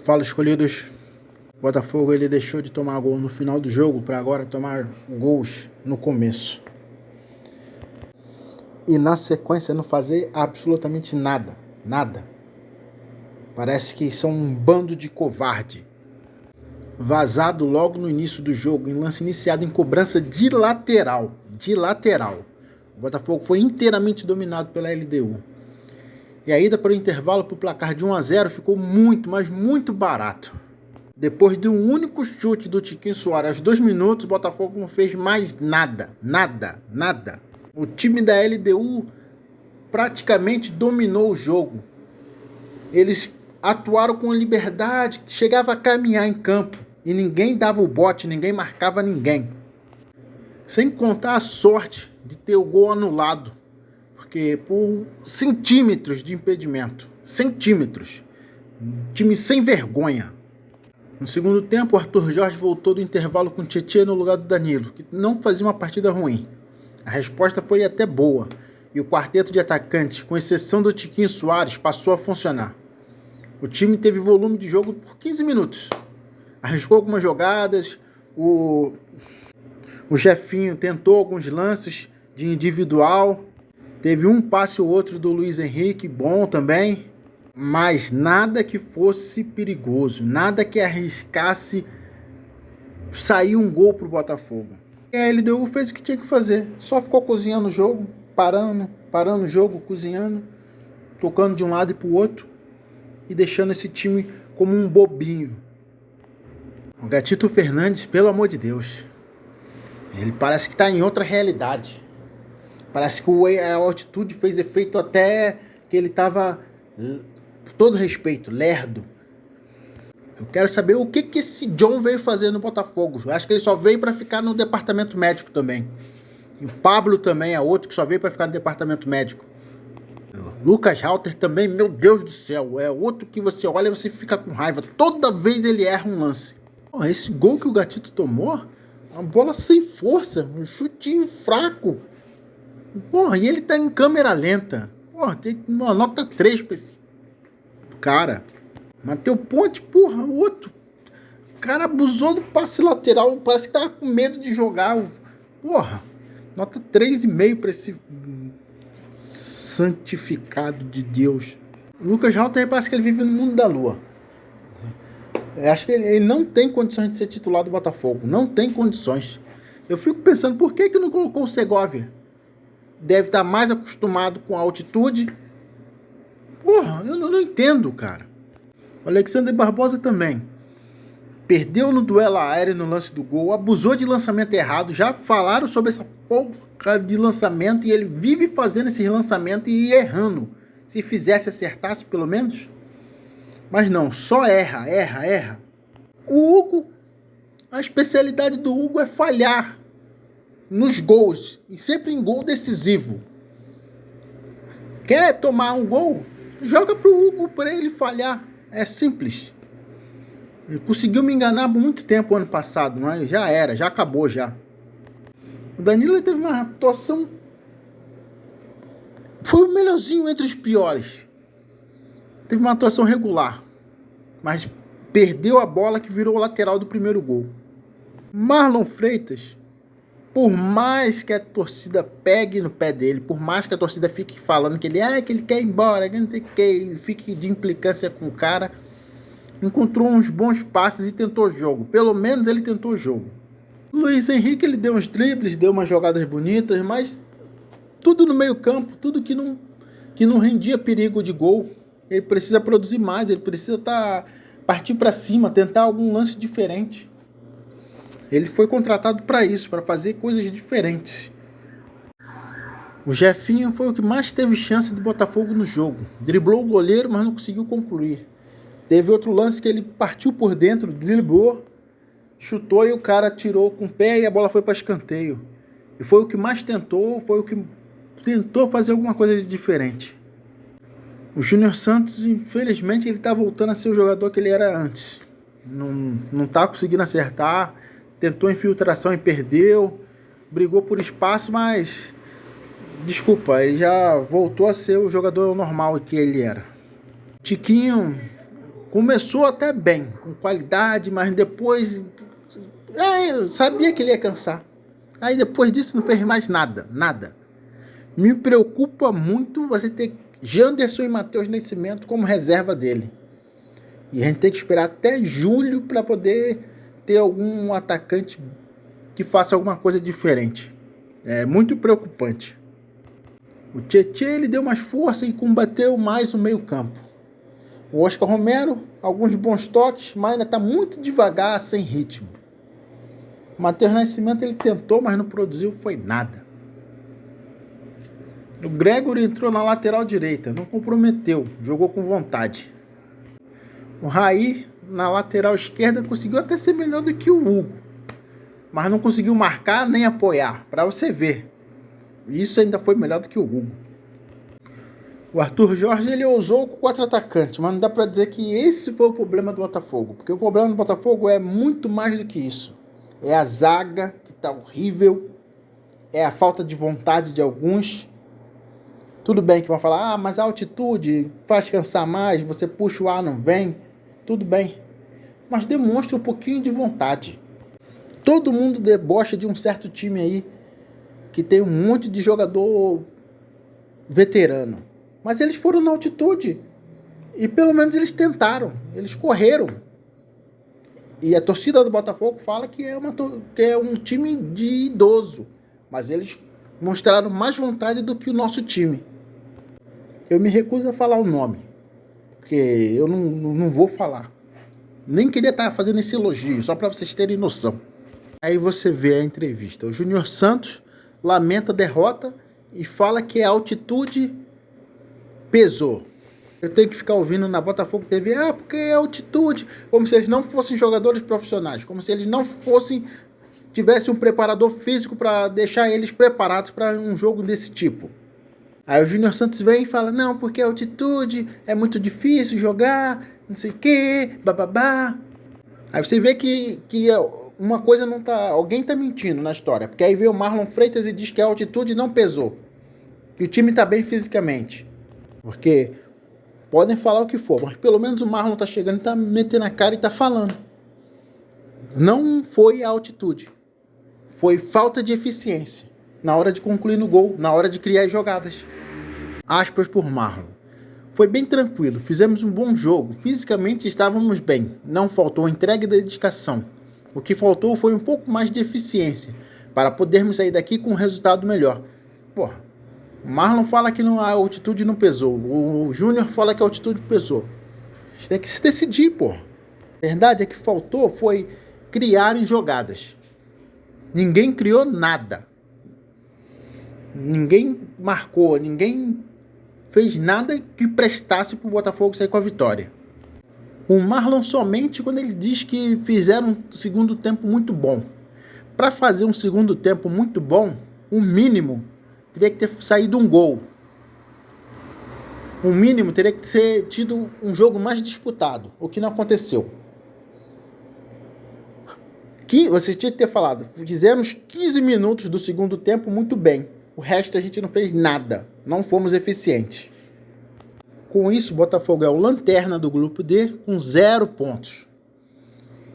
Fala, escolhidos. O Botafogo ele deixou de tomar gol no final do jogo para agora tomar gols no começo. E na sequência não fazer absolutamente nada. Nada. Parece que são um bando de covarde. Vazado logo no início do jogo, em lance iniciado em cobrança de lateral. De lateral. O Botafogo foi inteiramente dominado pela LDU. E a ida para o intervalo para o placar de 1-0 ficou muito, mas muito barato. Depois de um único chute do Tiquinho Soares aos 2 minutos, o Botafogo não fez mais nada. Nada. O time da LDU praticamente dominou o jogo. Eles atuaram com liberdade, chegava a caminhar em campo. E ninguém dava o bote, ninguém marcava ninguém. Sem contar a sorte de ter o gol anulado. Porque por centímetros de impedimento. Centímetros. Um time sem vergonha. No segundo tempo, o Arthur Jorge voltou do intervalo com o Tietê no lugar do Danilo, que não fazia uma partida ruim. A resposta foi até boa. E o quarteto de atacantes, com exceção do Tiquinho Soares, passou a funcionar. O time teve volume de jogo por 15 minutos. Arriscou algumas jogadas, o Jefinho tentou alguns lances de individual, teve um passe ou outro do Luiz Henrique, bom também, mas nada que fosse perigoso, nada que arriscasse sair um gol pro Botafogo. E a LDU fez o que tinha que fazer, só ficou cozinhando o jogo, parando o jogo, cozinhando, tocando de um lado e pro outro e deixando esse time como um bobinho. O Gatito Fernandes, pelo amor de Deus, ele parece que está em outra realidade. Parece que a altitude fez efeito até que ele estava, por todo respeito, lerdo. Eu quero saber o que esse John veio fazer no Botafogo. Eu acho que ele só veio para ficar no departamento médico também. E o Pablo também é outro que só veio para ficar no departamento médico. Lucas Halter também, meu Deus do céu, é outro que você olha e você fica com raiva. Toda vez ele erra um lance. Esse gol que o Gatito tomou, uma bola sem força, um chutinho fraco. E ele tá em câmera lenta. Tem uma nota 3 pra esse cara. Mateu Ponte, o outro. O cara abusou do passe lateral, parece que tava com medo de jogar. Nota 3,5 pra esse santificado de Deus. O Lucas Halter parece que ele vive no mundo da lua. Eu acho que ele não tem condições de ser titular do Botafogo. Não tem condições. Eu fico pensando, por que não colocou o Segovia? Deve estar mais acostumado com a altitude. Eu não entendo, cara. O Alexander Barbosa também. Perdeu no duelo aéreo no lance do gol. Abusou de lançamento errado. Já falaram sobre essa porra de lançamento. E ele vive fazendo esses lançamentos e errando. Se fizesse, acertasse pelo menos. Mas não, só erra. O Hugo, a especialidade do Hugo é falhar nos gols. E sempre em gol decisivo. Quer tomar um gol? Joga pro Hugo para ele falhar. É simples. Ele conseguiu me enganar por muito tempo ano passado. Mas já era, já acabou já. O Danilo teve uma atuação... Foi o melhorzinho entre os piores. Teve uma atuação regular, mas perdeu a bola que virou o lateral do primeiro gol. Marlon Freitas, por mais que a torcida pegue no pé dele, por mais que a torcida fique falando que ele quer ir embora, que não sei o que, fique de implicância com o cara, encontrou uns bons passes e tentou o jogo. Pelo menos ele tentou o jogo. Luiz Henrique, ele deu uns dribles, deu umas jogadas bonitas, mas tudo no meio campo, tudo que não rendia perigo de gol. Ele precisa produzir mais, ele precisa partir para cima, tentar algum lance diferente. Ele foi contratado para isso, para fazer coisas diferentes. O Jefinho foi o que mais teve chance do Botafogo no jogo. Driblou o goleiro, mas não conseguiu concluir. Teve outro lance que ele partiu por dentro, driblou, chutou e o cara tirou com o pé e a bola foi para escanteio. E foi o que mais tentou, foi o que tentou fazer alguma coisa de diferente. O Júnior Santos, infelizmente, ele tá voltando a ser o jogador que ele era antes. Não tá conseguindo acertar. Tentou infiltração e perdeu. Brigou por espaço, mas... Desculpa, ele já voltou a ser o jogador normal que ele era. Tiquinho Começou até bem, com qualidade, mas depois eu sabia que ele ia cansar. Aí depois disso não fez mais nada, nada. Me preocupa muito você ter Janderson e Matheus Nascimento como reserva dele. E a gente tem que esperar até julho para poder ter algum atacante que faça alguma coisa diferente. É muito preocupante. O Tietê, ele deu mais força e combateu mais o meio campo. O Oscar Romero, alguns bons toques, mas ainda está muito devagar, sem ritmo. O Matheus Nascimento, ele tentou, mas não produziu, foi nada. O Gregory entrou na lateral direita, não comprometeu, jogou com vontade. O Raí, na lateral esquerda, conseguiu até ser melhor do que o Hugo, mas não conseguiu marcar nem apoiar, para você ver. Isso ainda foi melhor do que o Hugo. O Arthur Jorge, ele ousou com 4 atacantes, mas não dá para dizer que esse foi o problema do Botafogo, porque o problema do Botafogo é muito mais do que isso. É a zaga, que está horrível, é a falta de vontade de alguns. Tudo bem que vão falar, mas a altitude faz cansar mais, você puxa o ar, não vem. Tudo bem, mas demonstra um pouquinho de vontade. Todo mundo debocha de um certo time aí, que tem um monte de jogador veterano. Mas eles foram na altitude. E pelo menos eles tentaram. Eles correram. E a torcida do Botafogo fala que é um time de idoso. Mas eles mostraram mais vontade do que o nosso time. Eu me recuso a falar o nome. Porque eu não vou falar. Nem queria estar fazendo esse elogio, só para vocês terem noção. Aí você vê a entrevista. O Júnior Santos lamenta a derrota e fala que a altitude pesou. Eu tenho que ficar ouvindo na Botafogo TV, porque é altitude, como se eles não fossem jogadores profissionais, como se eles não tivessem um preparador físico para deixar eles preparados para um jogo desse tipo. Aí o Júnior Santos vem e fala, não, porque a altitude é muito difícil jogar, não sei o que, bababá. Aí você vê que uma coisa não tá, alguém tá mentindo na história, porque aí veio o Marlon Freitas e diz que a altitude não pesou, que o time tá bem fisicamente. Porque podem falar o que for, mas pelo menos o Marlon tá chegando e tá metendo a cara e tá falando. Não foi a altitude. Foi falta de eficiência. Na hora de concluir no gol, na hora de criar as jogadas. Aspas por Marlon. Foi bem tranquilo, fizemos um bom jogo, fisicamente estávamos bem, não faltou entrega e dedicação. O que faltou foi um pouco mais de eficiência, para podermos sair daqui com um resultado melhor. Porra. O Marlon fala que a altitude não pesou. O Júnior fala que a altitude pesou. A gente tem que se decidir, pô. A verdade é que faltou foi criarem jogadas. Ninguém criou nada. Ninguém marcou, ninguém fez nada que prestasse para o Botafogo sair com a vitória. O Marlon somente quando ele diz que fizeram um segundo tempo muito bom. Para fazer um segundo tempo muito bom, o mínimo teria que ter saído um gol. O mínimo teria que ter tido um jogo mais disputado, o que não aconteceu. Você tinha que ter falado, fizemos 15 minutos do segundo tempo muito bem. O resto a gente não fez nada, não fomos eficientes. Com isso, o Botafogo é o lanterna do grupo D com 0 pontos.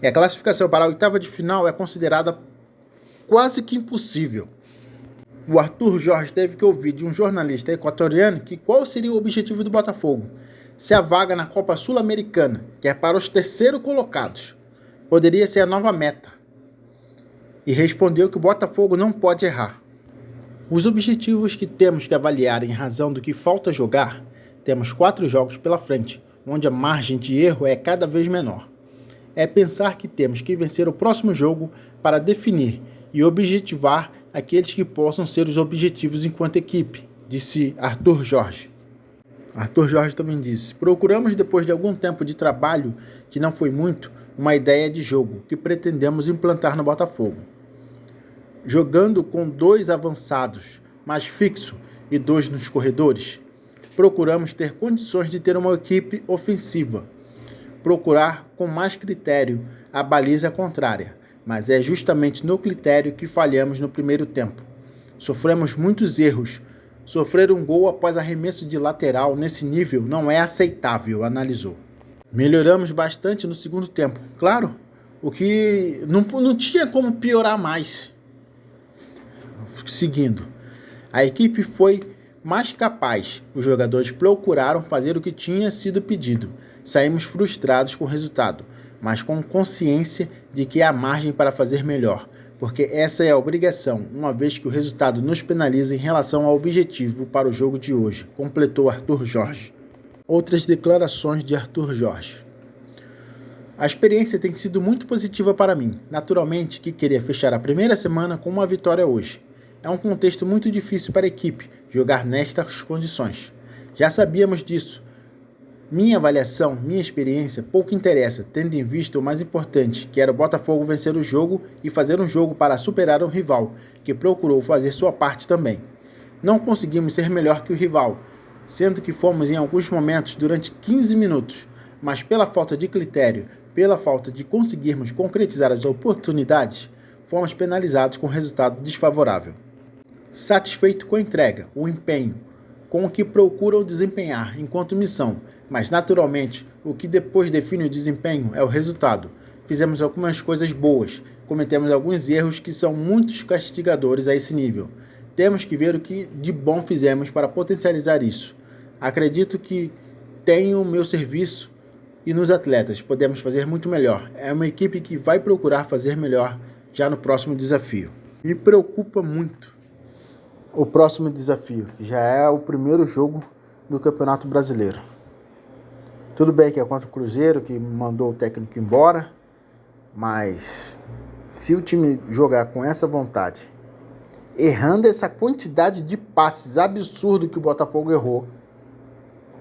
E a classificação para a oitava de final é considerada quase que impossível. O Arthur Jorge teve que ouvir de um jornalista equatoriano que qual seria o objetivo do Botafogo, se a vaga na Copa Sul-Americana, que é para os terceiros colocados, poderia ser a nova meta. E respondeu que o Botafogo não pode errar. Os objetivos que temos que avaliar em razão do que falta jogar, temos 4 jogos pela frente, onde a margem de erro é cada vez menor. É pensar que temos que vencer o próximo jogo para definir e objetivar aqueles que possam ser os objetivos enquanto equipe, disse Arthur Jorge. Arthur Jorge também disse, procuramos depois de algum tempo de trabalho, que não foi muito, uma ideia de jogo que pretendemos implantar no Botafogo. Jogando com 2 avançados, mais fixo, e 2 nos corredores, procuramos ter condições de ter uma equipe ofensiva. Procurar com mais critério a baliza contrária, mas é justamente no critério que falhamos no primeiro tempo. Sofremos muitos erros. Sofrer um gol após arremesso de lateral nesse nível não é aceitável, analisou. Melhoramos bastante no segundo tempo, claro, o que não tinha como piorar mais. Seguindo, a equipe foi mais capaz, os jogadores procuraram fazer o que tinha sido pedido. Saímos frustrados com o resultado, mas com consciência de que há margem para fazer melhor, porque essa é a obrigação, uma vez que o resultado nos penaliza em relação ao objetivo para o jogo de hoje, completou Arthur Jorge. Outras declarações de Arthur Jorge. A experiência tem sido muito positiva para mim. Naturalmente que queria fechar a primeira semana com uma vitória hoje. É um contexto muito difícil para a equipe jogar nestas condições. Já sabíamos disso. Minha avaliação, minha experiência pouco interessa, tendo em vista o mais importante, que era o Botafogo vencer o jogo e fazer um jogo para superar um rival, que procurou fazer sua parte também. Não conseguimos ser melhor que o rival, sendo que fomos em alguns momentos durante 15 minutos, mas pela falta de critério, pela falta de conseguirmos concretizar as oportunidades, fomos penalizados com resultado desfavorável. Satisfeito com a entrega, o empenho, com o que procuram desempenhar enquanto missão, mas naturalmente o que depois define o desempenho é o resultado. Fizemos algumas coisas boas, cometemos alguns erros que são muito castigadores a esse nível. Temos que ver o que de bom fizemos para potencializar isso. Acredito que tenho o meu serviço e nos atletas podemos fazer muito melhor. É uma equipe que vai procurar fazer melhor já no próximo desafio. Me preocupa muito o próximo desafio, que já é o primeiro jogo do Campeonato Brasileiro. Tudo bem que é contra o Cruzeiro, que mandou o técnico embora, mas se o time jogar com essa vontade, errando essa quantidade de passes absurdo que o Botafogo errou,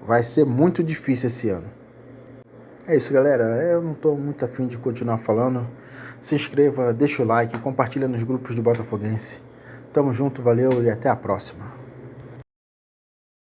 vai ser muito difícil esse ano. É isso, galera. Eu não estou muito afim de continuar falando. Se inscreva, deixa o like, compartilha nos grupos de Botafoguense. Tamo junto, valeu e até a próxima.